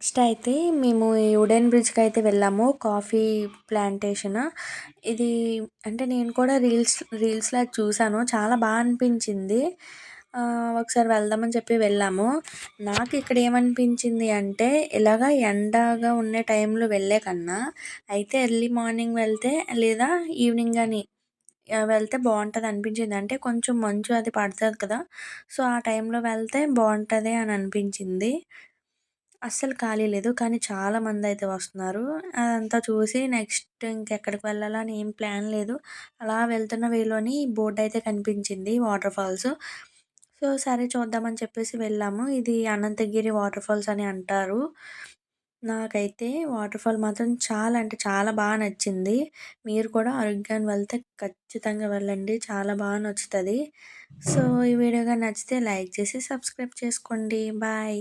Next అయితే మేము ఈ వుడెన్ బ్రిడ్జ్‌కైతే వెళ్ళాము. Coffee plantation. ఇది అంటే నేను కూడా రీల్స్‌లా చూసాను. చాలా అనిపించింది. ఒకసారి వెళ్దామని చెప్పి వెళ్ళాము. నాకు ఇక్కడ ఏమనిపించింది అంటే, ఇలాగా ఎండగా ఉండే టైంలో వెళ్ళే కన్నా, అయితే ఎర్లీ మార్నింగ్ వెళ్తే లేదా ఈవినింగ్ గాని వెళ్తే బావుంటదనిపించింది. అంటే కొంచెం మంచు అది పడతది కదా! సో, ఆ టైంలో వెళ్తే బావుంటది అని అనిపించింది. అస్సలు ఖాళీ లేదు. కానీ చాలా మందయితే వస్తున్నారు. అదంతా చూసి నెక్స్ట్ ఇంకెక్కడికి వెళ్ళాలా అని ఏం ప్లాన్ లేదు. అలా వెళ్తున్న వేలోని బోర్డయితే కనిపించింది వాటర్ ఫాల్స్. సో, సరే చూద్దామని చెప్పేసి వెళ్ళాము. ఇది అనంతగిరి వాటర్ ఫాల్స్ అని అంటారు. నాకైతే వాటర్ ఫాల్ మాత్రం చాలా అంటే చాలా నచ్చింది. మీరు కూడా అరగ్గాని వెళ్తే ఖచ్చితంగా వెళ్ళండి. చాలా నచ్చుతది. సో, ఈ వీడియో గాని నచ్చితే లైక్ చేసి సబ్స్క్రైబ్ చేసుకోండి. బాయ్.